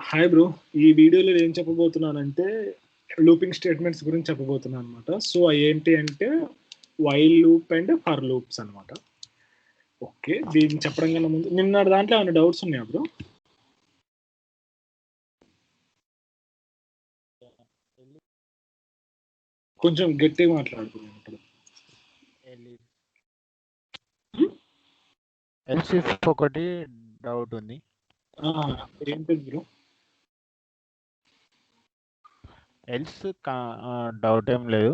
Hi bro, ఈ వీడియోలో ఏం చెప్పబోతున్నానంటే లూపింగ్ స్టేట్మెంట్స్ గురించి చెప్పబోతున్నాను అనమాట. సో అవి ఏంటి అంటే while loop and for loops అనమాట. ఓకే, దీన్ని చెప్పడం కన్నా ముందు నిన్న దాంట్లో ఏమైనా డౌట్స్ ఉన్నాయా బ్రో? కొంచెం గట్టిగా మాట్లాడుతున్నాను ఇప్పుడు. ఎల్సిఫ్ ఒకటి డౌట్ ఉంది. ఏంటి బ్రో? ఎల్స్ డౌట్ ఏం లేదు.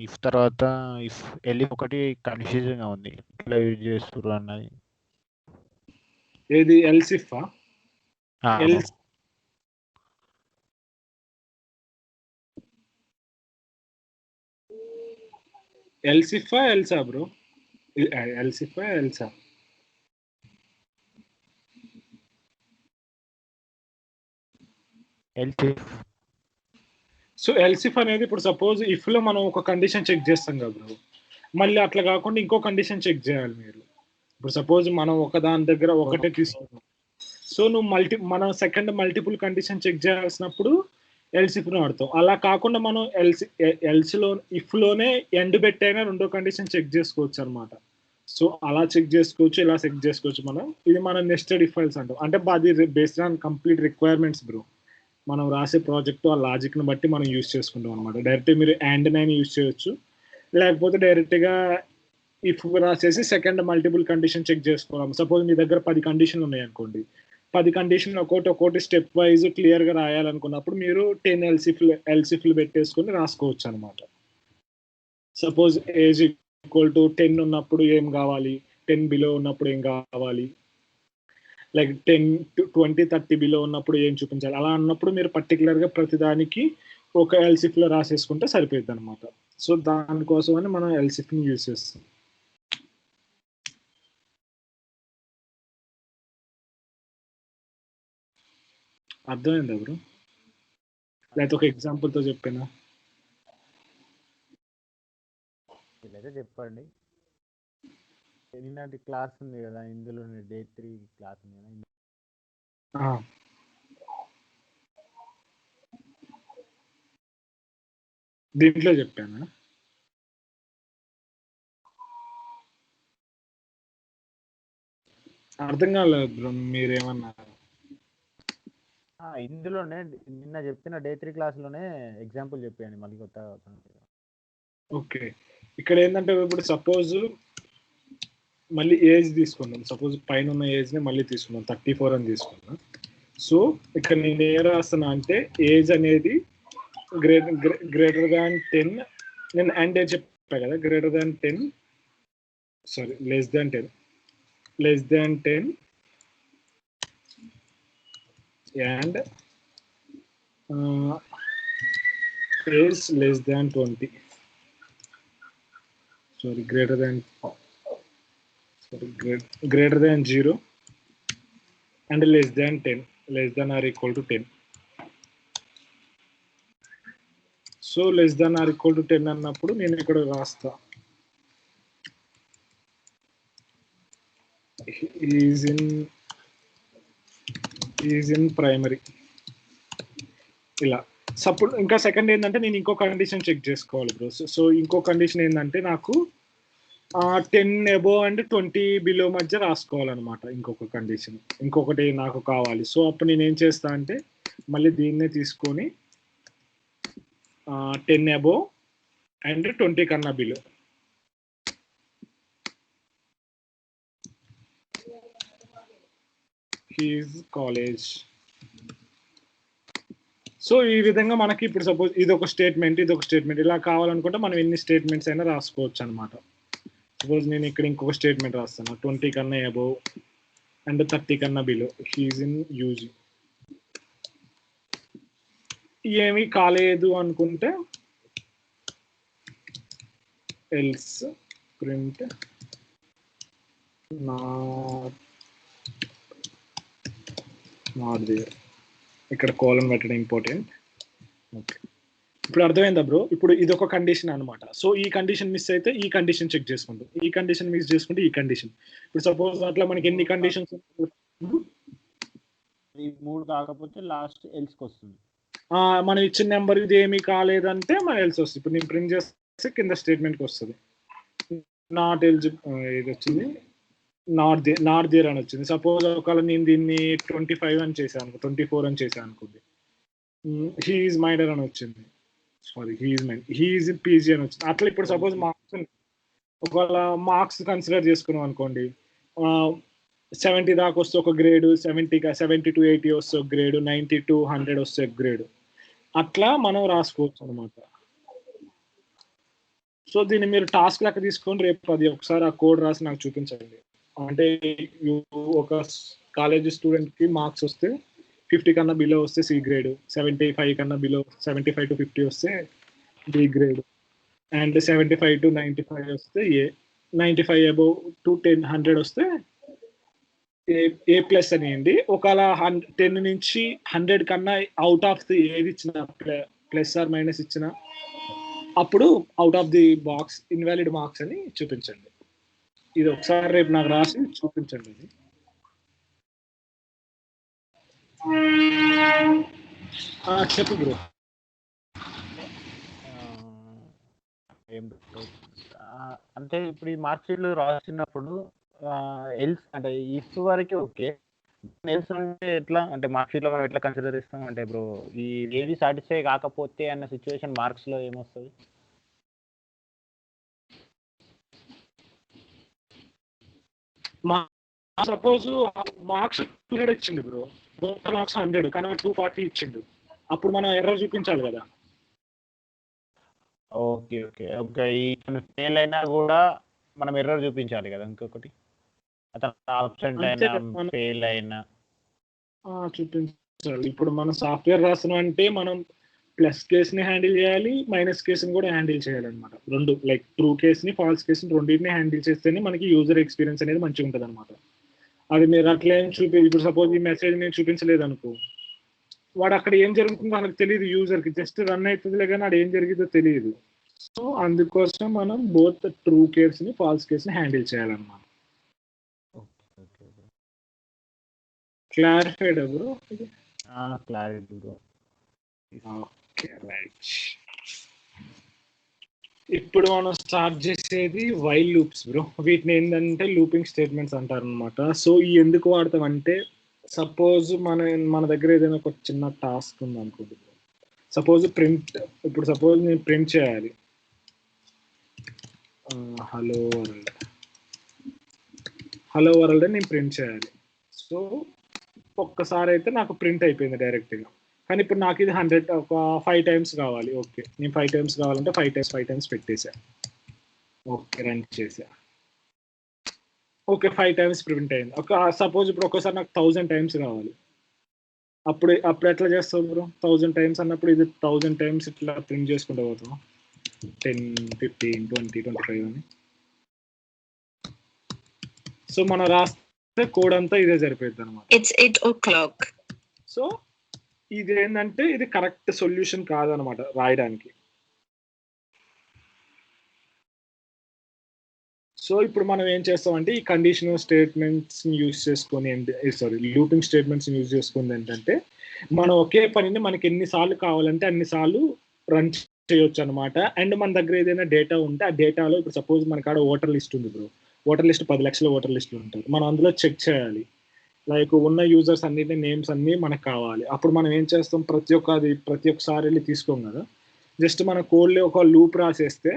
ఇఫ్ తర్వాత ఇఫ్ ఎలిఫ్ ఒకటి కన్ఫ్యూజన్ గా ఉంది, ఎట్లా యూజ్ చేస్తారు అన్నది. ఏది ఎల్సిఫా? ఎల్సిఫా ఎల్సా బ్రో? ఎల్సిఫా ఎల్సా? ఎల్సిఫ్. సో ఎల్సిఫ్ అనేది ఇప్పుడు సపోజ్ ఇఫ్ లో మనం ఒక కండిషన్ చెక్ చేస్తాం కదా బ్రో, మళ్ళీ అట్లా కాకుండా ఇంకో కండిషన్ చెక్ చేయాలి మీరు. ఇప్పుడు సపోజ్ మనం ఒక దాని దగ్గర ఒకటే తీసుకున్నాం, సో నువ్వు మనం సెకండ్ మల్టిపుల్ కండిషన్ చెక్ చేయాల్సినప్పుడు ఎల్సిఫ్ను వాడతాం. అలా కాకుండా మనం ఎల్సిలో ఇఫ్లోనే ఎండ్ పెట్టైనా రెండో కండిషన్ చెక్ చేసుకోవచ్చు అనమాట. సో అలా చెక్ చేసుకోవచ్చు, ఇలా చెక్ చేసుకోవచ్చు మనం. ఇది మనం నెస్టెడ్ ఇఫ్ ఫైల్స్ అంటాం. అంటే అది based on complete requirements bro. మనం రాసే ప్రాజెక్టు ఆ లాజిక్ని బట్టి మనం యూజ్ చేసుకుంటాం అనమాట. డైరెక్ట్ మీరు అండ్ నైన్ యూజ్ చేయొచ్చు, లేకపోతే డైరెక్ట్గా ఇఫ్ రాసేసి సెకండ్ మల్టిపుల్ కండిషన్ చెక్ చేసుకోవాలి. సపోజ్ మీ దగ్గర 10 కండిషన్లు ఉన్నాయి అనుకోండి, 10 కండిషన్ ఒక్కొక్కటి స్టెప్ వైజ్ క్లియర్గా రాయాలనుకున్నప్పుడు మీరు 10 ఎల్సిఫ్లు పెట్టేసుకొని రాసుకోవచ్చు అనమాట. సపోజ్ ఏజ్ ఈక్వల్ టు 10 ఉన్నప్పుడు ఏం కావాలి, 10 బిలో ఉన్నప్పుడు ఏం కావాలి, లైక్ 10 to 20 30 బిలో ఉన్నప్పుడు ఏం చూపించాలి, అలా అన్నప్పుడు మీరు పర్టికులర్గా ప్రతిదానికి ఒక ఎల్సిఫ్లో రాసేసుకుంటే సరిపోద్ది అనమాట. సో దానికోసమని మనం ఎల్సిఫ్ని యూజ్ చేస్తాం. అర్థమైంది ఎవరు? లేకపోతే ఒక ఎగ్జాంపుల్తో చెప్పానా? చెప్పండి. నిన్నటి క్లాస్ ఉంది కదా, ఇందులో డే 3 క్లాస్ ఉంది కదా, దీంట్లో చెప్పానా? అర్థం కాలేదు బ్రో, మీరేమన్నారు? ఇందులోనే నిన్న చెప్పిన డే 3 క్లాస్లోనే ఎగ్జాంపుల్ చెప్పాను మళ్ళీ కొత్తగా. ఓకే, ఇక్కడ ఏంటంటే ఇప్పుడు సపోజ్ మళ్ళీ ఏజ్ తీసుకుందాం. సపోజ్ పైన ఉన్న ఏజ్ని మళ్ళీ తీసుకుందాం, 34 అని తీసుకుందాం. సో ఇక్కడ నేను ఏం రాస్తున్నా అంటే ఏజ్ అనేది గ్రేటర్ దాన్ 10, నేను అండ్ ఏజ్ చెప్పా కదా, greater than 10 sorry less than 10 and is less than 20. Sorry, greater than 0 and less than 10, less than or equal to 10. So less than or equal to 10 అన్నప్పుడు నేను ఇక్కడ రాస్తా is in primary ఇలా. Suppose ఇంకా second ఏంటంటే నేను ఇంకో condition check చేసుకోవాలి బ్రో. సో ఇంకో కండిషన్ ఏంటంటే నాకు 10 అబోవ్ అండ్ 20 బిలో మధ్య రాసుకోవాలన్నమాట. ఇంకొక కండిషన్, ఇంకొకటి నాకు కావాలి. సో అప్పుడు నేను ఏం చేస్తా అంటే మళ్ళీ దీన్నే తీసుకొని 10 అబోవ్ అండ్ 20 కన్నా బిలో, హీజ్ కాలేజ్. సో ఈ విధంగా మనకి ఇప్పుడు సపోజ్ ఇది ఒక స్టేట్మెంట్ ఇలా కావాలనుకుంటే మనం ఎన్ని స్టేట్మెంట్స్ అయినా రాసుకోవచ్చు అనమాట. సపోజ్ నేను ఇక్కడ ఇంకొక స్టేట్మెంట్ రాస్తాను, 20 కన్నా అబోవ్ అండ్ 30 కన్నా బిలో, హీజ్ ఇన్ యూజీ. ఏమీ కాలేదు అనుకుంటే ఎల్స్ ప్రింట్ నాట్ దేర్. ఇక్కడ కోలన్ పెట్టడం ఇంపార్టెంట్. ఓకే, ఇప్పుడు అర్థమైందా బ్రో? ఇప్పుడు ఇది ఒక కండిషన్ అనమాట. సో ఈ కండిషన్ మిస్ అయితే ఈ కండిషన్ చెక్ చేసుకుంటాం, ఈ కండిషన్ మిస్ చేసుకుంటే ఈ కండిషన్. ఇప్పుడు సపోజ్ అట్లా మనకి ఎన్ని కండిషన్స్ ఈ 3 కాకపోతే లాస్ట్ ఎల్స్కి వస్తుంది. మనం ఇచ్చిన నెంబర్ ఇది ఏమీ కాలేదంటే మన ఎల్స్ వస్తుంది. ఇప్పుడు నేను ప్రింట్ చేస్తే కింద స్టేట్మెంట్కి వస్తుంది నాట్ ఎలిజిబుల్, ఇది వచ్చింది నాట్ దేర్ అని వచ్చింది. సపోజ్ ఒకవేళ నేను దీన్ని 25 అని చేశాను అనుకో, 24 అని చేశాను అనుకోండి, హీ ఈజ్ మైనర్ అని వచ్చింది, సారీ హీ ఈజ్ పీజీ అని వచ్చింది. అట్లా ఇప్పుడు సపోజ్ మార్క్స్ ఒకవేళ మార్క్స్ కన్సిడర్ చేసుకున్నాం అనుకోండి, 70 దాకా వస్తే ఒక గ్రేడు, 70 to 80 వస్తే ఒక గ్రేడు, 90 to 100 వస్తే ఒక గ్రేడు, అట్లా మనం రాసుకోవచ్చు అనమాట. సో దీన్ని మీరు టాస్క్ లెక్క తీసుకొని రేపు అది ఒకసారి ఆ కోడ్ రాసి నాకు చూపించండి. అంటే ఒక కాలేజ్ స్టూడెంట్కి మార్క్స్ వస్తే 50 కన్నా బిలో వస్తే సి గ్రేడ్, 75 కన్నా బిలో 75 to 50 వస్తే బి గ్రేడ్, అండ్ 75 to 95 వస్తే ఏ, 95 అబౌవ్ టు 100 వస్తే ఏ ప్లస్ అనేయండి. ఒకవేళ 10 నుంచి 100 కన్నా అవుట్ ఆఫ్ ది ఏది ఇచ్చిన ప్లస్ ఆర్ మైనస్ ఇచ్చిన అప్పుడు out of the box invalid marks అని చూపించండి. ఇది ఒకసారి రేపు నాకు రాసి చూపించండి. చెప్పు బ్రో. అంటే ఇప్పుడు ఈ మార్క్ షీట్లు రాసినప్పుడు ఎల్స్ అంటే ఇఫ్ వరకు ఓకే, ఎల్స్ అంటే ఎట్లా, అంటే మార్క్ షీట్లో మనం ఎట్లా కన్సిడర్ చేస్తాం అంటే బ్రో ఈ ఏది సాటిస్ఫై కాకపోతే అన్న సిచ్యువేషన్ మార్క్స్లో ఏమొస్తుంది? సపోజ్ మార్క్స్ 200 ఇచ్చిండు బ్రో, మార్క్స్ 100 కానీ 240 ఇచ్చిండు, అప్పుడు మనం ఎర్రర్ చూపించాలి కదా. ఓకే ఓకే ఓకే, ఈ ఫెయిల్ అయినా కూడా మనం ఎర్రర్ చూపించాలి కదా. ఇంకొకటి అతను ఆబ్సెంట్ అయినా ఫెయిల్ అయినా చూపించాలి. ఇప్పుడు మనం సాఫ్ట్వేర్ రాస్తున్నాం అంటే మనం ప్లస్ కేసుని హ్యాండిల్ చేయాలి, మైనస్ కేసుని కూడా హ్యాండిల్ చేయాలన్నమాట. రెండు లైక్ ట్రూ కేసుని ఫాల్స్ కేసుని రెండింటిని హ్యాండిల్ చేస్తేనే మనకి యూజర్ ఎక్స్పీరియన్స్ అనేది మంచిగా ఉంటుంది అనమాట. అది మీరు అట్లా ఏం ఇప్పుడు సపోజ్ ఈ మెసేజ్ నేను చూపించలేదు అనుకో, వాడు అక్కడ ఏం జరుగుతుందో మనకు తెలియదు, యూజర్కి జస్ట్ రన్ అవుతుందిలే కానీ అది ఏం జరిగిందో తెలియదు. సో అందుకోసం మనం బోత్ ట్రూ కేసుని ఫాల్స్ కేసుని హ్యాండిల్ చేయాలన్నమాట. Clarified bro? Clarity bro. Okay right. ఇప్పుడు మనం స్టార్ట్ చేసేది వైల్ లూప్స్ బ్రో. వీటిని ఏంటంటే లూపింగ్ స్టేట్మెంట్స్ అంటారు అనమాట. సో ఈ ఎందుకు వాడతాం అంటే, సపోజ్ మన దగ్గర ఏదైనా ఒక చిన్న టాస్క్ ఉంది అనుకోండి. సపోజ్ ప్రింట్, ఇప్పుడు సపోజ్ నేను ప్రింట్ చేయాలి హలో వరల్డ్ అని నేను ప్రింట్ చేయాలి. సో ఒక్కసారి అయితే నాకు ప్రింట్ అయిపోయింది డైరెక్ట్గా. కానీ ఇప్పుడు నాకు ఇది 100 ఒక 5 times కావాలి. ఓకే, నేను 5 times కావాలంటే 5 times పెట్టేసా. ఓకే, రన్ చేసా. ఓకే, 5 times ప్రింట్ అయింది. ఒక సపోజ్ ఇప్పుడు ఒక్కసారి నాకు 1000 times కావాలి. అప్పుడు ఎట్లా చేస్తావు బ్రో? 1000 times అన్నప్పుడు ఇది 1000 times ఇట్లా ప్రింట్ చేసుకుంటూ పోతాం, 10, 15, 20, 25 అని. సో మనం రాస్తే కోడ్ అంతా ఇదే సరిపోయింది అనమాట. It's 8 o'clock. సో ఇది ఏంటంటే ఇది కరెక్ట్ సొల్యూషన్ కాదనమాట రాయడానికి. సో ఇప్పుడు మనం ఏం చేస్తామంటే ఈ కండిషనల్ స్టేట్మెంట్స్ యూజ్ చేసుకొని, లూపింగ్ స్టేట్మెంట్స్ యూజ్ చేసుకుంది ఏంటంటే, మనం ఒకే పనిని మనకి ఎన్నిసార్లు కావాలంటే అన్నిసార్లు రన్ చేయొచ్చు అనమాట. అండ్ మన దగ్గర ఏదైనా డేటా ఉంటే ఆ డేటాలో, ఇప్పుడు సపోజ్ మన కాడ ఓటర్ లిస్ట్ ఉంది బ్రో, ఓటర్ లిస్ట్ 10 లక్షల ఓటర్ లిస్టులు ఉంటాయి. మనం అందులో చెక్ చేయాలి, లైక్ ఉన్న యూజర్స్ అన్నిటి నేమ్స్ అన్నీ మనకు కావాలి. అప్పుడు మనం ఏం చేస్తాం, ప్రతి ఒక్కసారి వెళ్ళి తీసుకోం కదా, జస్ట్ మన కోడ్లో ఒక లూప్ రాసేస్తే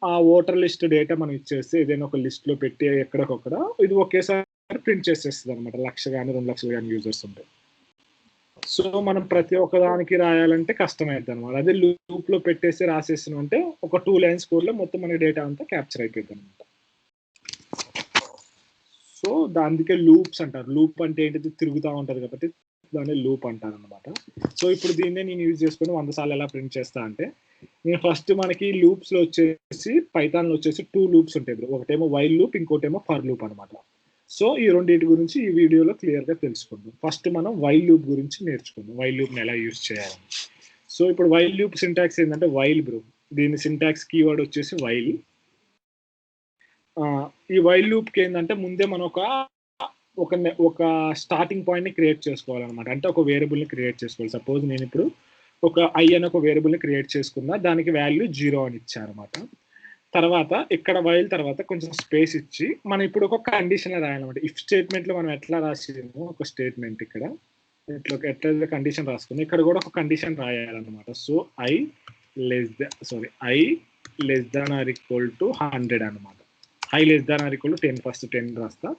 ఆ ఓటర్ లిస్ట్ డేటా మనం ఇచ్చేస్తే ఏదైనా ఒక లిస్ట్లో పెట్టి ఎక్కడికొక్కడ ఇది ఒకేసారి ప్రింట్ చేసేస్తుంది అనమాట. 1,00,000 కానీ 2,00,000 కానీ యూజర్స్ ఉంటాయి. సో మనం ప్రతి ఒక్కదానికి రాయాలంటే కష్టమైంది అనమాట. అదే లూప్లో పెట్టేసి రాసేసిన అంటే ఒక 2 lines కోడ్లో మొత్తం మన డేటా అంతా క్యాప్చర్ అయిపోయింది అనమాట. సో అందుకే లూప్స్ అంటారు. లూప్ అంటే ఏంటిది, తిరుగుతూ ఉంటుంది కాబట్టి దాన్ని లూప్ అంటారు అనమాట. సో ఇప్పుడు దీన్నే నేను యూజ్ చేసుకుని 100 సార్లు ఎలా ప్రింట్ చేస్తా అంటే, నేను ఫస్ట్ మనకి లూప్స్లో వచ్చేసి పైథాన్లో వచ్చేసి 2 loops ఉంటాయి. ఒకటేమో వైల్ లూప్, ఇంకోటేమో ఫర్ లూప్ అనమాట. సో ఈ రెండింటి గురించి ఈ వీడియోలో క్లియర్గా తెలుసుకుందాం. ఫస్ట్ మనం వైల్ లూప్ గురించి నేర్చుకుందాం, వైల్ లూప్ని ఎలా యూజ్ చేయాలని. సో ఇప్పుడు వైల్ లూప్ సింటాక్స్ ఏంటంటే వైల్ బ్రో. దీని సింటాక్స్ కీవర్డ్ వచ్చేసి వైల్. ఈ వైల్ లూప్కి ఏంటంటే ముందే మనం ఒక స్టార్టింగ్ పాయింట్ని క్రియేట్ చేసుకోవాలన్నమాట. అంటే ఒక వేరియబుల్ని క్రియేట్ చేసుకోవాలి. సపోజ్ నేను ఇప్పుడు ఒక ఐ అని ఒక వేరియబుల్ని క్రియేట్ చేసుకున్నా, దానికి వాల్యూ 0 అని ఇచ్చారనమాట. తర్వాత ఇక్కడ వైల్ తర్వాత కొంచెం స్పేస్ ఇచ్చి మనం ఇప్పుడు ఒక కండిషన్ రాయాలన్నమాట. ఇఫ్ స్టేట్మెంట్లో మనం ఎట్లా రాసేమో ఒక స్టేట్మెంట్ ఇక్కడ ఎట్లయితే కండిషన్ రాసుకుంది, ఇక్కడ కూడా ఒక కండిషన్ రాయాలన్నమాట. So i less than or equal to 100 అనమాట. I less than or equal to 10, first 10 రాస్తా.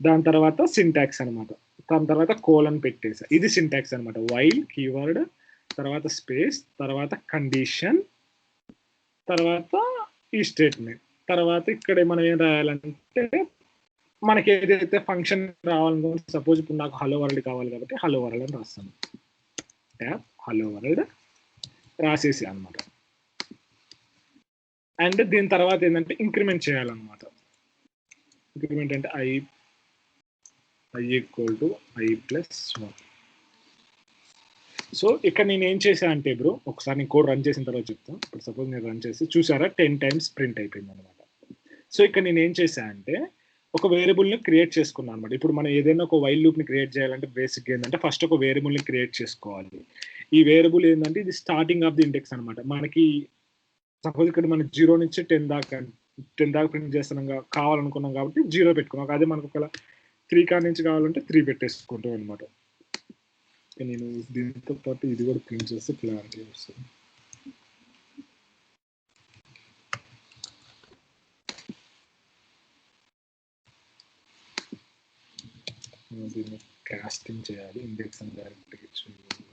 దాని తర్వాత సింటాక్స్ అనమాట. దాని తర్వాత కోలన్ పెట్టేసా. ఇది సింటాక్స్ అనమాట. వైల్ కీవర్డ్ తర్వాత స్పేస్ తర్వాత కండిషన్ తర్వాత ఈ స్టేట్మెంట్. తర్వాత ఇక్కడ మనం ఏం రాయాలంటే మనకి ఏదైతే ఫంక్షన్ రావాలనుకుంటే, సపోజ్ ఇప్పుడు నాకు హలో వరల్డ్ కావాలి కాబట్టి హలో వరల్డ్ అని రాస్తాను. ట్యాప్ హలో వరల్డ్ రాసేసి అనమాట. అండ్ దీని తర్వాత ఏంటంటే ఇంక్రిమెంట్ చేయాలన్నమాట. ఇంక్రిమెంట్ అంటే I equal to I plus 1. So ఇక్కడ నేను ఏం చేశా అంటే బ్రో, ఒకసారి నేను కోడ్ రన్ చేసిన తర్వాత చెప్తాను. ఇప్పుడు సపోజ్ నేను రన్ చేసి చూసారా 10 times ప్రింట్ అయిపోయింది అనమాట. సో ఇక్కడ నేను ఏం చేశా అంటే ఒక వేరియబుల్ని క్రియేట్ చేసుకున్నాను అనమాట. ఇప్పుడు మనం ఏదైనా ఒక వైల్ లూప్ని క్రియేట్ చేయాలంటే బేసిక్గా ఏంటంటే ఫస్ట్ ఒక వేరియబుల్ని క్రియేట్ చేసుకోవాలి. ఈ వేరియబుల్ ఏంటంటే ఇది స్టార్టింగ్ ఆఫ్ ది ఇండెక్స్ అనమాట. మనకి సపోజ్ ఇక్కడ మనం 0 నుంచి 10 దాకా ప్రింట్ చేస్తున్నాం కావాలనుకున్నాం కాబట్టి 0 పెట్టుకున్నాం. అదే మనకు ఒక 3 కాడ నుంచి కావాలంటే 3 పెట్టేసుకుంటాం అనమాట. నేను దీంతో పాటు ఇది కూడా ప్రింట్ చేస్తే క్లారిటీ వస్తుంది. దీన్ని కాస్టింగ్ చేయాలి, ఇండెక్స్ అని డైరెక్ట్గా ఇచ్చేయాలి.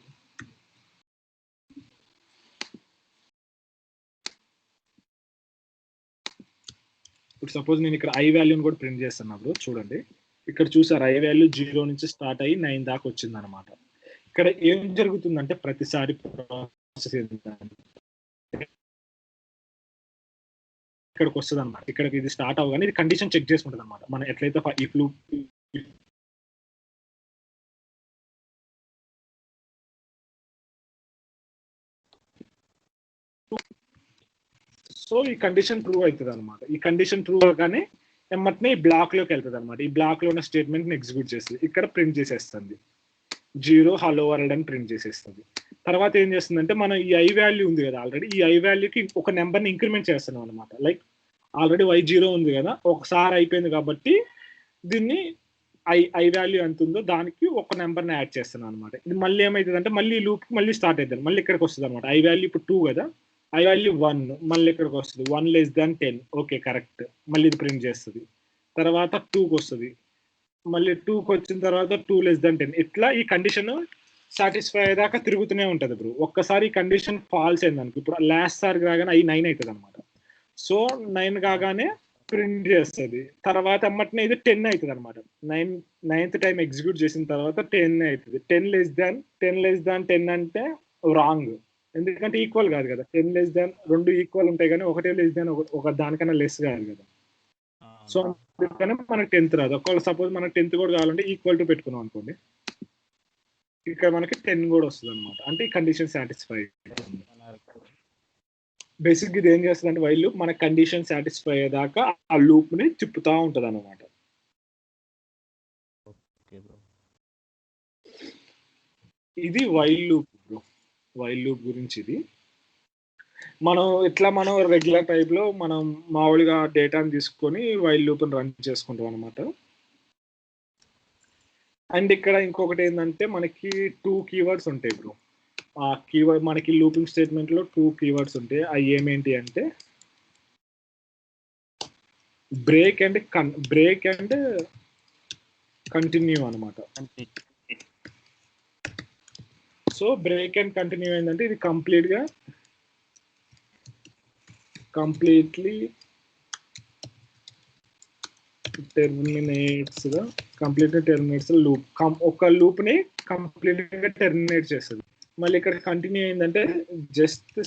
ఇప్పుడు సపోజ్ నేను ఇక్కడ ఐ వాల్యూని కూడా ప్రింట్ చేస్తున్నప్పుడు చూడండి, ఇక్కడ చూసారు ఐ వాల్యూ 0 నుంచి స్టార్ట్ అయ్యి 9 దాకా వచ్చింది అనమాట. ఇక్కడ ఏం జరుగుతుందంటే ప్రతిసారి ప్రాసెస్ ఇక్కడికి వస్తుంది అనమాట. ఇక్కడికి ఇది స్టార్ట్ అవ్వగానే ఇది కండిషన్ చెక్ చేసుకుంటుంది అనమాట. మనం ఎట్లయితే ఇఫ్ లూప్ సో ఈ కండిషన్ ట్రూ అవుతుంది అనమాట. ఈ కండిషన్ ట్రూ అవగానే ఎమ్మటనే ఈ బ్లాక్ లోకి వెళ్తుంది అనమాట. ఈ బ్లాక్ లో ఉన్న స్టేట్మెంట్ ని ఎగ్జిక్యూట్ చేస్తుంది. ఇక్కడ ప్రింట్ చేసేస్తుంది 0 హలో వరల్డ్ అని ప్రింట్ చేసేస్తుంది. తర్వాత ఏం చేస్తుందంటే మనం ఈ ఐ వాల్యూ ఉంది కదా ఆల్రెడీ, ఈ ఐ వాల్యూకి ఒక నెంబర్ని ఇంక్రిమెంట్ చేస్తున్నాం అనమాట. లైక్ ఆల్రెడీ y0 ఉంది కదా, ఒకసారి అయిపోయింది కాబట్టి దీన్ని ఐ వాల్యూ ఎంత ఉందో దానికి ఒక నెంబర్ని యాడ్ చేస్తున్నాం అనమాట. ఇది మళ్ళీ ఏమవుతుంది అంటే మళ్ళీ లూప్ మళ్ళీ స్టార్ట్ అవుతుంది, మళ్ళీ ఇక్కడికి వస్తుంది అనమాట. ఐ వాల్యూ ఇప్పుడు 2 కదా, ఐ వాల్యూ 1 మళ్ళీ ఇక్కడికి వస్తుంది 1 less than 10. ఓకే కరెక్ట్, మళ్ళీ ఇది ప్రింట్ చేస్తుంది. తర్వాత 2కి వస్తుంది, మళ్ళీ 2కి వచ్చిన తర్వాత 2 less than 10. ఇట్లా ఈ కండిషన్ సాటిస్ఫై అయ్యేదాకా తిరుగుతూనే ఉంటుంది బ్రో. ఒక్కసారి ఈ కండిషన్ ఫాల్స్ అయిందనుకో, ఇప్పుడు లాస్ట్ సారి కాగానే అవి 9 అవుతుంది అనమాట. సో 9 కాగానే ప్రింట్ చేస్తుంది. తర్వాత ఎమ్మటనే ఇది 10 అవుతుంది అనమాట. 9th టైం ఎగ్జిక్యూట్ చేసిన తర్వాత 10 అవుతుంది. 10 less than 10 అంటే రాంగ్, ఎందుకంటే ఈక్వల్ కాదు కదా. 10 less than, రెండు ఈక్వల్ ఉంటాయి కానీ ఒకటే లెస్ దాన్ ఒక దానికన్నా లెస్ కాదు కదా. సో అందుకనే మనకి 10th రాదు. ఒకవేళ సపోజ్ మనకి 10th కూడా కావాలంటే ఈక్వల్ టు పెట్టుకున్నాం అనుకోండి, ఇక్కడ మనకి 10 కూడా వస్తుంది అనమాట. అంటే ఈ కండిషన్ సాటిస్ఫై. బేసిక్ ఇది ఏం చేస్తుంది అంటే వైల్ లూప్ మన కండిషన్ సాటిస్ఫై అయ్యేదాకా ఆ లూప్ ని తిప్పుతా ఉంటది అనమాట. ఇది while loop bro. While loop గురించి ఇది మనం రెగ్యులర్ టైప్ లో మనం మామూలుగా డేటాని తీసుకొని వైల్ లూప్ రన్ చేసుకుంటాం అనమాట. అండ్ ఇక్కడ ఇంకొకటి ఏంటంటే మనకి 2 కీవర్డ్స్ ఉంటాయి బ్రో. ఆ కీవర్డ్ మనకి లూపింగ్ స్టేట్మెంట్ లో 2 కీవర్డ్స్ ఉంటాయి. అవి ఏమేంటి అంటే బ్రేక్ అండ్ కంటిన్యూ అనమాట. సో బ్రేక్ అండ్ కంటిన్యూ ఏంటంటే ఇది కంప్లీట్లీ టెర్మినేట్స్ లూప్. ఒక లూప్ ని కంప్లీట్ గా టెర్మినేట్ చేస్తుంది. మళ్ళీ ఇక్కడ కంటిన్యూ అయిందంటే just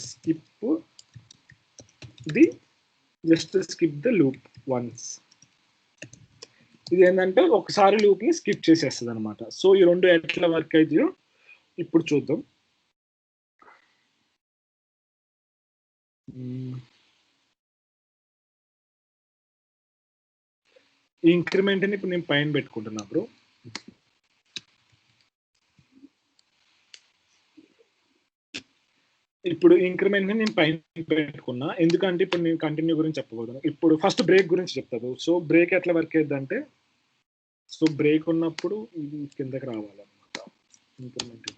skip the loop once. ఇది ఏంటంటే ఒకసారి లూప్ ని స్కిప్ చేసేస్తుంది అనమాట. సో ఈ రెండు ఎట్లా వర్క్ అవుతాయో ఇప్పుడు చూద్దాం. ఈ ఇంక్రిమెంట్ని ఇప్పుడు నేను పైన పెట్టుకుంటున్నా బ్రో. ఇప్పుడు ఇంక్రిమెంట్ని నేను పైన పెట్టుకున్నా, ఎందుకంటే ఇప్పుడు నేను కంటిన్యూ గురించి చెప్పబోతున్నాను. ఇప్పుడు ఫస్ట్ బ్రేక్ గురించి చెప్తాను. సో బ్రేక్ ఎట్లా వర్క్ అవుతుందంటే, సో బ్రేక్ ఉన్నప్పుడు ఇది కిందకి రావాలన్నమాట. ఇంక్రిమెంట్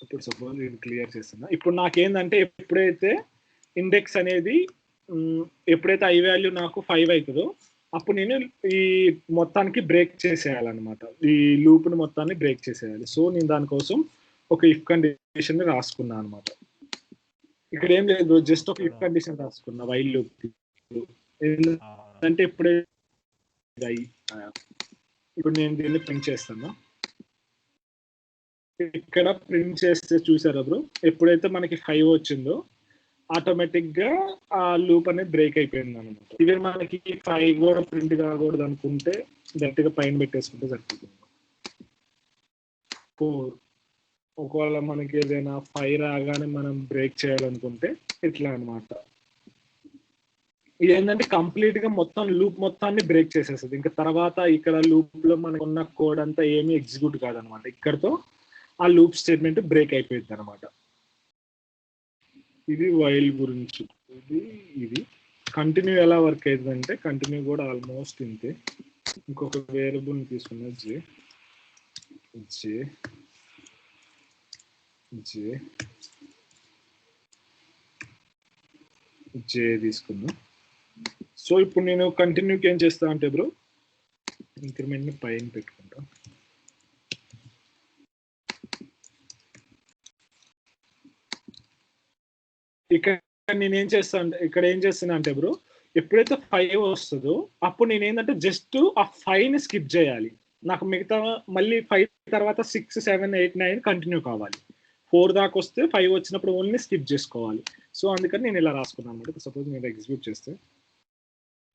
ఇప్పుడు సపోజ్ నేను క్లియర్ చేస్తున్నా. ఇప్పుడు నాకేందంటే ఎప్పుడైతే ఇండెక్స్ అనేది ఎప్పుడైతే ఐ వాల్యూ నాకు 5 అవుతుందో అప్పుడు నేను ఈ మొత్తానికి బ్రేక్ చేసేయాలన్నమాట. ఈ లూప్ని మొత్తాన్ని బ్రేక్ చేసేయాలి. సో నేను దానికోసం ఒక ఇఫ్ కండిషన్ రాసుకున్నా అనమాట. ఇక్కడ ఏం లేదు, జస్ట్ ఒక ఇఫ్ కండిషన్ రాసుకున్నా వైల్ లూప్. అంటే ఎప్పుడైతే ఇప్పుడు నేను దీన్ని ప్రింట్ చేస్తాను. ఇక్కడ ప్రింట్ చేస్తే చూసారా బ్రో, ఎప్పుడైతే మనకి 5 వచ్చిందో ఆటోమేటిక్ గా ఆ లూప్ అనేది బ్రేక్ అయిపోయింది అనమాట. ఇవే మనకి 5 కూడా ప్రింట్ కాకూడదు అనుకుంటే డైరెక్ట్ గా పైన పెట్టేసుకుంటే సరిపోతుంది. 4 ఒకవేళ మనకి ఏదైనా 5 రాగానే మనం బ్రేక్ చేయాలనుకుంటే ఇట్లా అనమాట. ఇది ఏంటంటే కంప్లీట్ గా మొత్తం లూప్ మొత్తాన్ని బ్రేక్ చేసేస్తుంది. ఇంకా తర్వాత ఇక్కడ లూప్ లో మనకు ఉన్న కోడ్ అంతా ఏమీ ఎగ్జిక్యూట్ కాదనమాట. ఇక్కడతో ఆ లూప్ స్టేట్మెంట్ బ్రేక్ అయిపోయింది అనమాట. ఇది వైల్ గురించి. ఇది కంటిన్యూ ఎలా వర్క్ అవుతుందంటే, కంటిన్యూ కూడా ఆల్మోస్ట్ ఇంతే. ఇంకొక వేరియబుల్ తీసుకున్న జే జే జే జే తీసుకుందాం. సో ఇప్పుడు నేను కంటిన్యూకి ఏం చేస్తా అంటే బ్రో, ఇంక్రిమెంట్ ని పైన పెట్టుకుంటా. ఇక్కడ నేనేం చేస్తా అంటే, ఇక్కడ ఏం చేస్తున్నా అంటే బ్రో, ఎప్పుడైతే 5 వస్తుందో అప్పుడు నేను ఏంటంటే జస్ట్ ఆ 5ని స్కిప్ చేయాలి. నాకు మిగతా మళ్ళీ 5 తర్వాత 6, 7, 8, 9 కంటిన్యూ కావాలి. 4 దాకా వస్తే 5 వచ్చినప్పుడు ఓన్లీ స్కిప్ చేసుకోవాలి. సో అందుకని నేను ఇలా రాసుకున్నాను అనమాట. సపోజ్ నేను ఎగ్జిక్యూట్ చేస్తే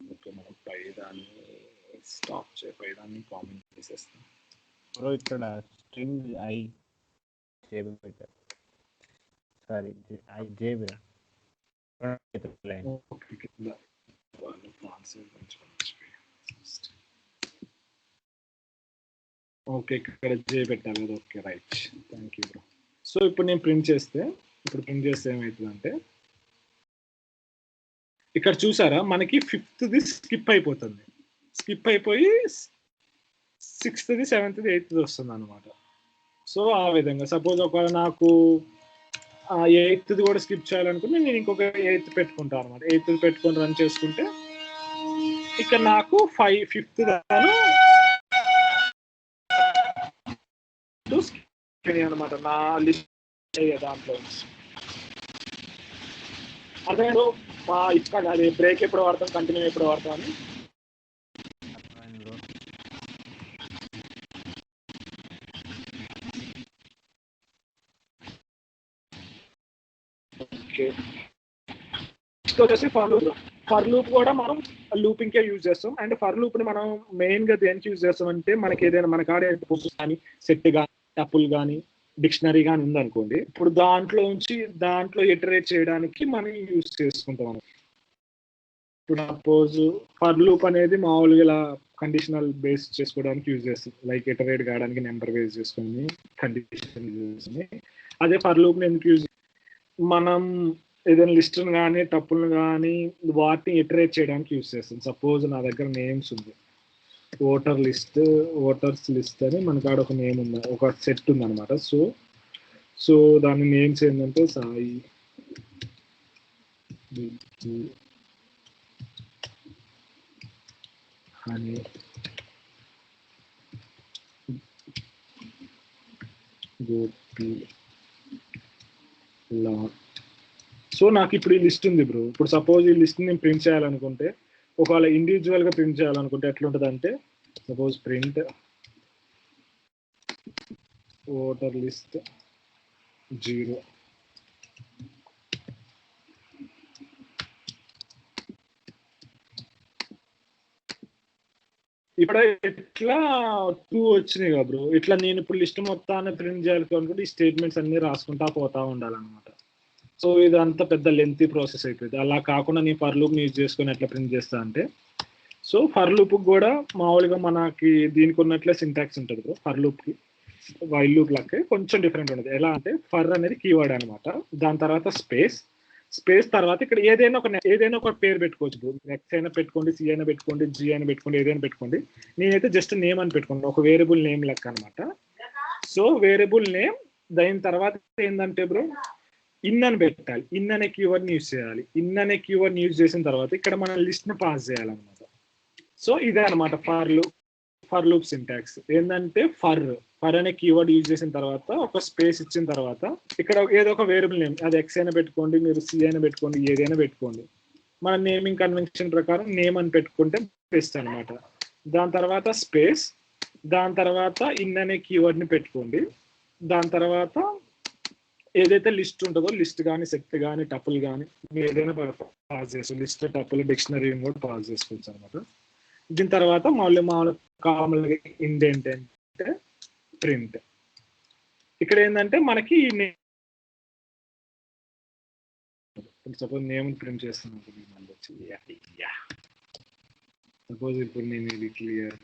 ఓకే, మనం 5 దాన్ని స్టాప్ చేయ 5 దాన్ని కామెంట్ చేసేస్తాం. బ్రో ఇక్కడ స్ట్రింగ్ ఐ జే పెట్టారు. Sorry I J bro. Okay, ఇక్కడ జే పెట్టాలి కదా. Okay right, thank you bro. So ఇప్పుడు నేను ప్రింట్ చేస్తే ఏమవుతుందంటే, ఇక్కడ చూసారా మనకి 5th స్కిప్ అయిపోతుంది. స్కిప్ అయిపోయి 6th, 7th, 8th వస్తుంది అనమాట. సో ఆ విధంగా సపోజ్ ఒకవేళ నాకు 8th కూడా స్కిప్ చేయాలనుకుంటే నేను ఇంకొక 8th పెట్టుకుంటాను అనమాట. 8th పెట్టుకొని రన్ చేసుకుంటే ఇక్కడ నాకు 5th దాని అనమాట నా లిస్ట్ అయ్యే దాంట్లో. అదే ఇక్కడ అది బ్రేక్ ఎప్పుడు వాడతాం, కంటిన్యూ ఎప్పుడు వాడతాం అని. ఓకే, వచ్చేసి ఫర్ లూప్ కూడా మనం లూపింగ్ కే యూజ్ చేస్తాం. అండ్ ఫర్ లూప్ ని మనం మెయిన్ గా దేనికి యూజ్ చేస్తాం అంటే, మనకి ఏదైనా మన కాడ కానీ సెట్ కానీ టపుల్ కానీ డిక్షనరీ కానీ ఉందనుకోండి, ఇప్పుడు దాంట్లో ఇటరేట్ చేయడానికి మనం యూజ్ చేసుకుంటాం. ఇప్పుడు సపోజ్ ఫర్ లూప్ అనేది మామూలుగా ఇలా కండిషనల్ బేస్ చేసుకోవడానికి యూజ్ చేస్తాం. లైక్ ఇటరేట్ కావడానికి నెంబర్ బేస్ చేసుకుని కండిషన్ యూజ్ చేసుకుని. అదే ఫర్ లూప్ ఎందుకు యూజ్, మనం ఏదైనా లిస్ట్ని కానీ టప్పుల్ని కానీ వాటిని ఇటరేట్ చేయడానికి యూజ్ చేస్తాం. సపోజ్ నా దగ్గర నేమ్స్ ఉంది, ఓటర్స్ లిస్ట్ అని మన కాడ ఒక నేమ్ ఉంది, ఒక సెట్ ఉంది అనమాట. సో దాని నేమ్స్ ఏంటంటే సాయి, హనీ, గోపి, లా. సో నాకు ఇప్పుడు ఈ లిస్ట్ ఉంది బ్రో. ఇప్పుడు సపోజ్ ఈ లిస్ట్ నేను ప్రింట్ చేయాలనుకుంటే, ఒకవేళ ఇండివిజువల్ గా ప్రింట్ చేయాలనుకుంటే ఎట్లుంటుంది అంటే, సపోజ్ ప్రింట్ ఓటర్ లిస్ట్ 0. ఇప్పుడు ఇట్లా 2 వచ్చినాయి కదా బ్రో, ఇట్లా నేను ఇప్పుడు లిస్ట్ మొత్తాన్ని ప్రింట్ చేయాలి అనుకుంటే ఈ స్టేట్మెంట్స్ అన్ని రాసుకుంటా పోతా ఉండాలన్నమాట. సో ఇదంతా పెద్ద లెంతీ ప్రాసెస్ అవుతుంది. అలా కాకుండా నేను ఫర్ లూప్ యూజ్ చేసుకొని ఎట్లా ప్రింట్ చేస్తా అంటే, సో ఫర్ లూప్ కూడా మామూలుగా మనకి దీనికి ఉన్నట్లే సింటాక్స్ ఉంటుంది బ్రో. ఫర్ లూప్కి వైల్ లూప్ లకి కొంచెం డిఫరెంట్ ఉంటుంది. ఎలా అంటే ఫర్ అనేది కీవర్డ్ అనమాట, దాని తర్వాత స్పేస్ తర్వాత ఇక్కడ ఏదైనా ఒక పేరు పెట్టుకోవచ్చు బ్రో. ఎక్స్ అయినా పెట్టుకోండి, సి అయినా పెట్టుకోండి, జీ అయినా పెట్టుకోండి, ఏదైనా పెట్టుకోండి. నేనైతే జస్ట్ నేమ్ అని పెట్టుకోండి, ఒక వేరియబుల్ నేమ్ లెక్క అనమాట. సో వేరియబుల్ నేమ్ దాని తర్వాత ఏంటంటే బ్రో ఇన్ అని పెట్టాలి. ఇన్ అనే కీవర్డ్ని యూజ్ చేయాలి. ఇన్ అనే కీవర్డ్ని యూజ్ చేసిన తర్వాత ఇక్కడ మన లిస్ట్ని పాస్ చేయాలన్నమాట. సో ఇదే అనమాట ఫర్ లూప్ సింటాక్స్. ఏంటంటే ఫర్ అనే కీవర్డ్ యూజ్ చేసిన తర్వాత ఒక స్పేస్ ఇచ్చిన తర్వాత ఇక్కడ ఏదో ఒక వేరియబుల్ నేమ్, అది ఎక్స్ అయినా పెట్టుకోండి, మీరు సి అయినా పెట్టుకోండి, ఏదైనా పెట్టుకోండి. మన నేమింగ్ కన్వెన్షన్ ప్రకారం నేమ్ అని పెట్టుకుంటే బెస్ట్ అనమాట. దాని తర్వాత స్పేస్, దాని తర్వాత ఇన్ అనే కీవర్డ్ని పెట్టుకోండి. దాని తర్వాత ఏదైతే లిస్ట్ ఉంటుందో లిస్ట్ కానీ సెట్ కానీ టపుల్ కానీ మీరు ఏదైనా పాస్ చేసుకోవచ్చు. లిస్ట్ టపుల్ డిక్షనరీ కూడా పాస్ చేసుకోవచ్చు అనమాట. దీని తర్వాత మామూలు కామన్గా ఇండెంట్ అంటే ప్రింట్. ఇక్కడ ఏంటంటే మనకి సపోజ్ నేమ్ ప్రింట్ చేస్తున్నాను, సపోజ్ ఇప్పుడు నేను ఇది క్లియర్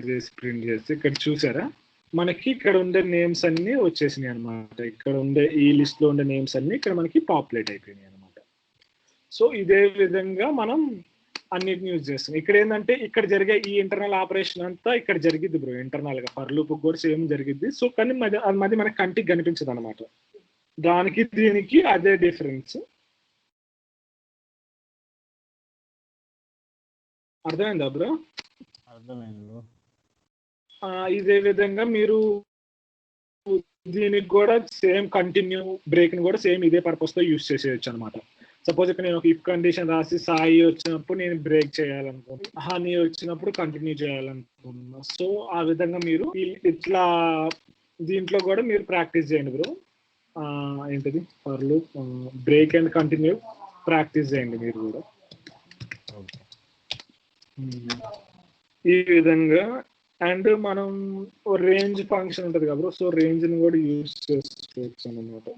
చేసి ప్రింట్ చేస్తే ఇక్కడ చూసారా మనకి ఇక్కడ ఉండే నేమ్స్ అన్ని వచ్చేసినాయి అనమాట. ఇక్కడ ఉండే ఈ లిస్ట్ లో ఉండే నేమ్స్ అన్ని ఇక్కడ మనకి పాపులేట్ అయిపోయినాయి అనమాట. సో ఇదే విధంగా మనం అన్నిటిని యూజ్ చేస్తాం. ఇక్కడ ఏంటంటే ఇక్కడ జరిగే ఈ ఇంటర్నల్ ఆపరేషన్ అంతా ఇక్కడ జరిగిద్ది బ్రో. ఇంటర్నల్ గా ఫర్ లూప్ కూడా సేమ్ జరిగిద్ది. సో కానీ అది మనకి కంటికి కనిపించదు అనమాట. దానికి దీనికి అదే డిఫరెన్స్. అర్థమైందా బ్రో? అర్థమైంది బ్రో. ఇదే విధంగా మీరు దీనికి కూడా సేమ్ కంటిన్యూ బ్రేక్ ని కూడా సేమ్ ఇదే పర్పస్ తో యూజ్ చేసేయచ్చు అనమాట. సపోజ్ ఇక్కడ నేను ఒక ఇఫ్ కండిషన్ రాసి సాయి వచ్చినప్పుడు నేను బ్రేక్ చేయాలనుకుంటున్నా, హనీ వచ్చినప్పుడు కంటిన్యూ చేయాలనుకుంటున్నా. సో ఆ విధంగా మీరు ఇట్లా దీంట్లో కూడా మీరు ప్రాక్టీస్ చేయండి బ్రో. ఏంటిది for loop break and continue practice చేయండి మీరు కూడా. ఈ విధంగా అండ్ మనం రేంజ్ ఫంక్షన్ ఉంటుంది కదా బ్రో. సో రేంజ్ ని కూడా యూజ్ చేసుకోవచ్చు అన్నమాట.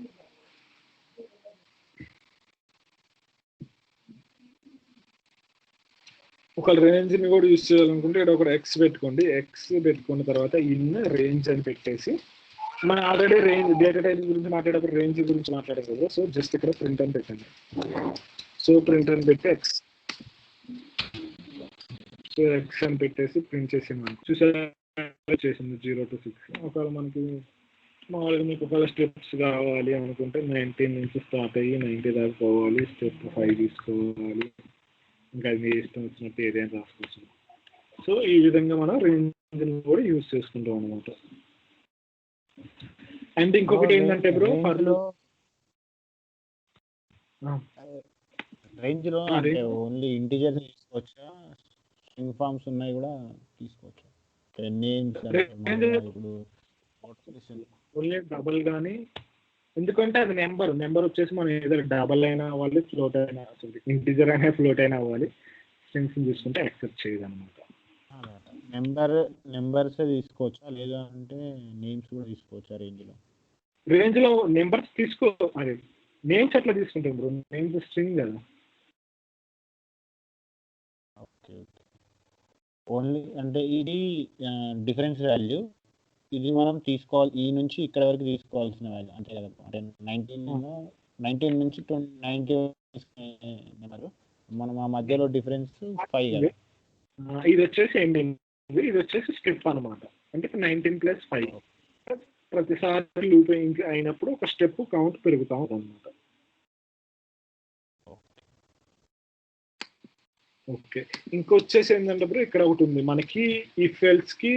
ఒక రేంజ్ ని కూడా యూజ్ చేయాలనుకుంటే ఇక్కడ ఒక ఎక్స్ పెట్టుకోండి. ఎక్స్ పెట్టుకున్న తర్వాత ఇన్ రేంజ్ అని పెట్టేసి, మనం ఆల్రెడీ రేంజ్ డేటా టైప్ గురించి మాట్లాడేటప్పుడు రేంజ్ గురించి మాట్లాడారు కదా. సో జస్ట్ ఇక్కడ ప్రింట్ అని పెట్టండి. సో ప్రింట్ అని పెట్టి ఎక్స్, సో ఎక్స్ అని పెట్టేసి ప్రింట్ చేసింది. చూసారా చేసింది 0 to 6. ఒకవేళ మనకి మామూలుగా మీకు ఒకవేళ స్టెప్స్ కావాలి అనుకుంటే 19 నుంచి స్టార్ట్ అయ్యి 90 దాకా పోవాలి. స్టెప్ 5 తీసుకోవాలి. ఇంకా అది మీ ఇష్టం వచ్చినట్టు ఏదైనా రాసుకోవచ్చు. సో ఈ విధంగా మనం రేంజ్ కూడా యూజ్ చేసుకుంటాం అనమాట. అండ్ ఇంకొకటి ఏంటంటే బ్రో రేంజ్ లో ఓన్లీ ఇంటిజర్ తీసుకోవచ్చా, స్ట్రింగ్ ఫార్మ్స్ ఉన్నాయి కూడా తీసుకోవచ్చు? నేమ్స్ ఇప్పుడు ఓన్లీ డబుల్ కానీ, ఎందుకంటే అది నెంబర్ వచ్చేసి మనం ఏదో డబల్ అయినా అవ్వాలి, ఫ్లోట్ అయినా, ఇంటిజర్ అయినా ఫ్లోట్ అయినా అవ్వాలి. స్ట్రింగ్స్ తీసుకుంటే యాక్సెప్ట్ చేయదు అనమాట. నెంబర్స్ తీసుకోవచ్చా లేదా అంటే నేమ్స్ కూడా తీసుకోవచ్చా రేంజ్ లో నెంబర్స్ తీసుకో, అదే నేమ్స్ అట్లా తీసుకుంటాం బ్రో. నేమ్స్ స్ట్రింగ్ కదా. ఓకే ఓన్లీ అంటే ఇది డిఫరెన్స్ వాల్యూ, ఇది మనం తీసుకోవాలి ఈ నుంచి ఇక్కడ వరకు తీసుకోవాల్సిన వాల్యూ అంతే కదా. అంటే 19 నుంచి 90 నెంబరు, మనం ఆ మధ్యలో డిఫరెన్స్ 5 కదా. ఇది వచ్చేసి ఎండింగ్, ఇది వచ్చేసి స్టెప్ అనమాట. అంటే 19+5 ప్రతిసారి లూప్ అయినప్పుడు ఒక స్టెప్ కౌంట్ పెరుగుతా ఉంటుంది అనమాట. ఓకే, ఇంకొచ్చేసి ఏంటంటే బ్రో ఇక్కడ ఒకటి ఉంది మనకి, ఇఫ్ ఎల్స్ కి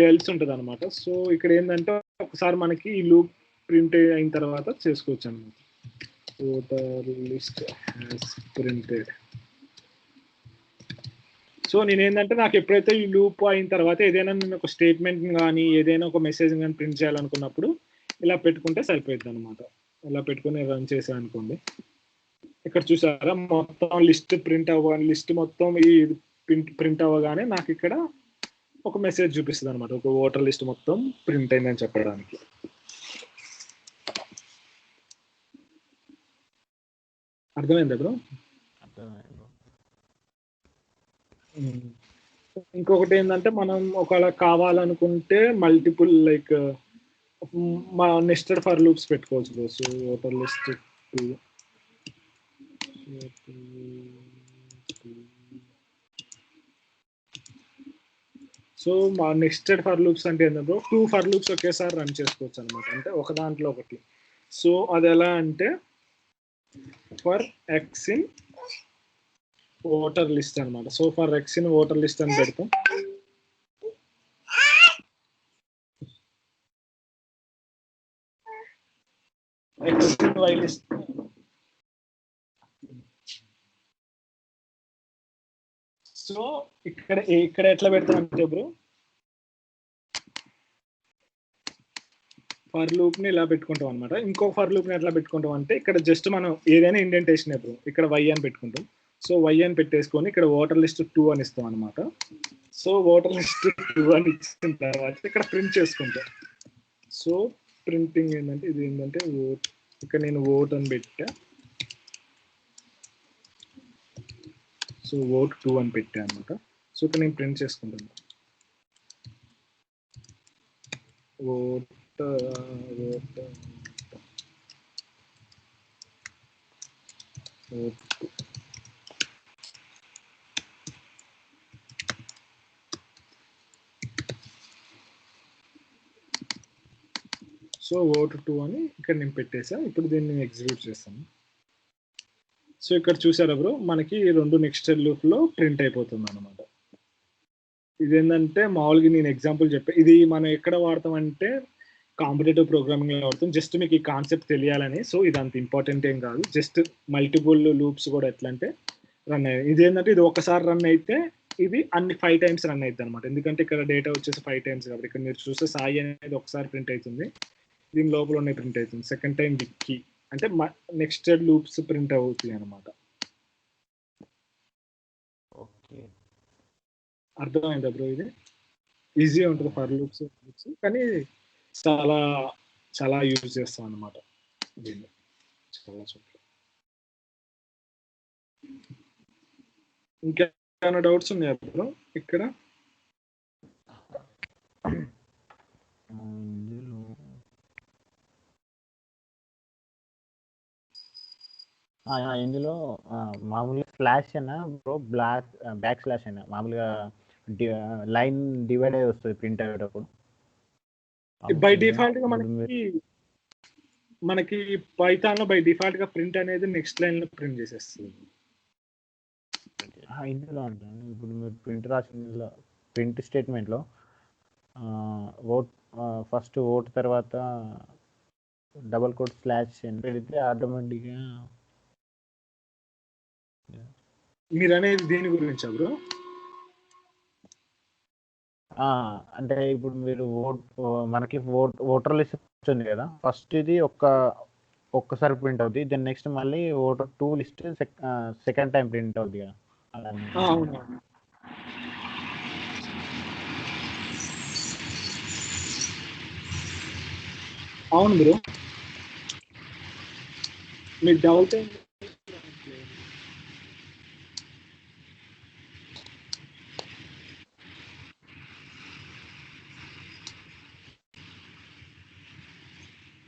ఎల్స్ ఉంటుంది అనమాట. సో ఇక్కడ ఏంటంటే ఒకసారి మనకి ఈ లూప్ ప్రింట్ అయిన తర్వాత చేసుకోవచ్చు అనమాట. List has printed. సో నేనేంటంటే నాకు ఎప్పుడైతే ఈ లూప్ అయిన తర్వాత ఏదైనా నేను ఒక స్టేట్మెంట్ కానీ ఏదైనా ఒక మెసేజ్ కానీ ప్రింట్ చేయాలనుకున్నప్పుడు ఇలా పెట్టుకుంటే సరిపోతుంది అనమాట. ఇలా పెట్టుకుని రన్ చేసాను అనుకోండి, ఇక్కడ చూసారా మొత్తం లిస్ట్ ప్రింట్ అవ్వాలి. లిస్ట్ మొత్తం ఈ ప్రింట్ అవ్వగానే నాకు ఇక్కడ ఒక మెసేజ్ చూపిస్తుంది అనమాట, ఒక ఓటర్ లిస్ట్ మొత్తం ప్రింట్ అయిందని చెప్పడానికి. అర్థమైందా బ్రో? ఇంకొకటి ఏంటంటే మనం ఒకవేళ కావాలనుకుంటే మల్టిపుల్ లైక్ మా నెస్టెడ్ ఫర్ లూప్స్ పెట్టుకోవచ్చు bro. So voter list 2 so మా నెస్టెడ్ ఫర్ లూప్స్ అంటే ఏంటంటే 2 ఫర్ లూప్స్ ఒకేసారి రన్ చేసుకోవచ్చు అనమాట, అంటే ఒక దాంట్లో ఒకటి. సో అది ఎలా అంటే for x in voter list అనమాట. So for x in voter list అని పెడతాం. X in y list. So ఇక్కడ ఎట్లా పెడతాం అంటే బ్రో, ఫర్ లూప్ ని ఇలా పెట్టుకుంటాం అనమాట. ఇంకో ఫర్ లూప్ ని ఎట్లా పెట్టుకుంటాం అంటే ఇక్కడ జస్ట్ మనం ఏదైనా ఇండెంటేషన్ బ్రో, ఇక్కడ వై అని పెట్టుకుంటాం. సో వై అని పెట్టేసుకొని ఇక్కడ ఓటర్ లిస్ట్ 2 అని ఇస్తాం అనమాట. సో ఓటర్ లిస్ట్ 2 అని ఇచ్చిన తర్వాత ఇక్కడ ప్రింట్ చేసుకుంటాం. సో ప్రింటింగ్ ఏంటంటే ఇది ఏంటంటే ఓట్, ఇక్కడ నేను ఓట్ అని పెట్టా. సో ఓట్ 2 అని పెట్టా అనమాట. సో ఇక్కడ నేను ప్రింట్ చేసుకుంటాను vote vote vote 2. So vote 2 అని ఇక్కడ నేను పెట్టేసా. ఇప్పుడు దీన్ని ఎగ్జిక్యూట్ చేస్తాను. సో ఇక్కడ చూసారా బ్రో, మనకి 2 నెక్స్టెడ్ లూప్ లో ప్రింట్ అయిపోతుంది అనమాట. ఇదేంటంటే మామూలుగా నేను ఎగ్జాంపుల్ చెప్పా, ఇది మనం ఎక్కడ వాడతామంటే కాంపిటేటివ్ ప్రోగ్రామింగ్ లో వాడతాం. జస్ట్ మీకు ఈ కాన్సెప్ట్ తెలియాలని. సో ఇది అంత ఇంపార్టెంట్ ఏం కాదు, జస్ట్ మల్టిపుల్ లూప్స్ కూడా ఎట్లా అంటే రన్ అయ్యాయి. ఇదేంటంటే ఇది ఒకసారి రన్ అయితే ఇది అన్ని 5 టైమ్స్ రన్ అవుతుంది అనమాట. ఎందుకంటే ఇక్కడ డేటా వచ్చేసి 5 టైమ్స్ కాబట్టి. ఇక్కడ మీరు చూస్తే సాయి అనేది ఒకసారి ప్రింట్ అవుతుంది, దీని లోపల ఉన్న ప్రింట్ అవుతుంది. సెకండ్ టైం విక్కీ అంటే నెక్స్టెడ్ లూప్స్ ప్రింట్ అవుతాయి అనమాట. అర్థమైందా బ్రో? ఇది ఈజీ ఉంటుంది ఫర్ లూప్స్, కానీ చాలా చాలా యూజ్ చేస్తాం అనమాట దీన్ని చాలా చోట్ల. ఇంకేమైనా డౌట్స్ ఉన్నాయా బ్రో ఇక్కడ? ఇందులో మామూలుగా స్లాష్ అయినా బ్రో, బ్యాక్ స్లాష్ అయినా మామూలుగా లైన్ డివైడ్ అయ్యి వస్తుంది ప్రింట్ అయ్యేటప్పుడు. బై డిఫాల్ట్ గా మనకి పైథాన్ లో బై డిఫాల్ట్ గా ప్రింట్ అనేది నెక్స్ట్ లైన్ లో ప్రింట్ చేసేస్తుంది. ఇందులో అంటాను ఇప్పుడు మీరు ప్రింట్ రాసిన ప్రింట్ స్టేట్మెంట్ లో ఓట్ ఫస్ట్ ఓట్ తర్వాత డబల్ కోట్ స్లాష్ అని పెడితే ఆటోమేటిక్గా. మీరు అనేది దీని గురించా బ్రో? అంటే ఇప్పుడు మీరు మనకి ఓటర్ లిస్ట్ వచ్చింది కదా, ఫస్ట్ ఇది ఒక్కసారి ప్రింట్ అవుతుంది, దెన్ నెక్స్ట్ మళ్ళీ voter 2 list second time print అవుతుంది కదా. అవును బ్రో. మీ డౌట్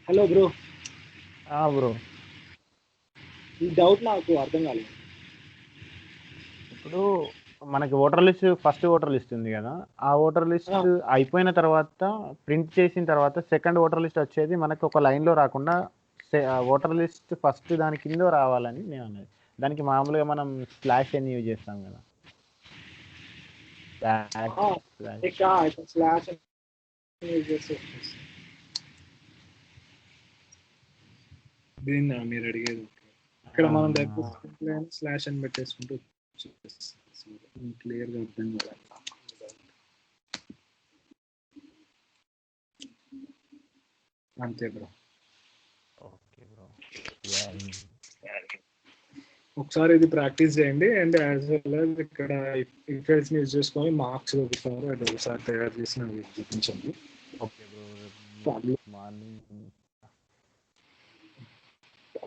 హలో బ్రో. బ్రో ఈ డౌట్ నాకు అర్థం కాలేదు. ఇప్పుడు మనకి ఫస్ట్ ఓటర్ లిస్ట్ ఉంది కదా, ఆ ఓటర్ లిస్ట్ అయిపోయిన తర్వాత ప్రింట్ చేసిన తర్వాత సెకండ్ ఓటర్ లిస్ట్ వచ్చేది మనకి ఒక లైన్ లో రాకుండా ఓటర్ లిస్ట్ ఫస్ట్ దాని కింద రావాలని నేను అన్నది. దానికి మామూలుగా మనం స్లాష్ అని యూజ్ చేస్తాం కదా. దీన్ని మీరు అడిగేది ఇక్కడ మనం స్లాష్ అని పెట్టేసుకుంటూ క్లియర్ గా అర్థం కాదు. అంతే బ్రో. Okay bro. ఒకసారి ఇది ప్రాక్టీస్ చేయండి. అండ్ యాజ్ వెల్ యాజ్ ఇక్కడ ఇఫెల్ట్స్ యూజ్ చేసుకొని మార్క్స్ చూపిస్తారు, అది ఒకసారి తయారు చేసిన చూపించండి. ఓకే బ్రో, మార్నింగ్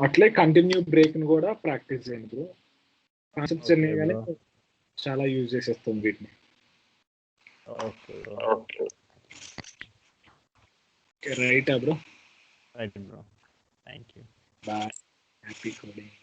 అట్లే కంటిన్యూ బ్రేక్ ని కూడా ప్రాక్టీస్ చేయండి బ్రో. కాన్సెప్ట్స్ అన్ని కానీ చాలా యూజ్ చేసేస్తాం వీటిని. Okay right bro. Right bro, thank you. Bye, happy coding.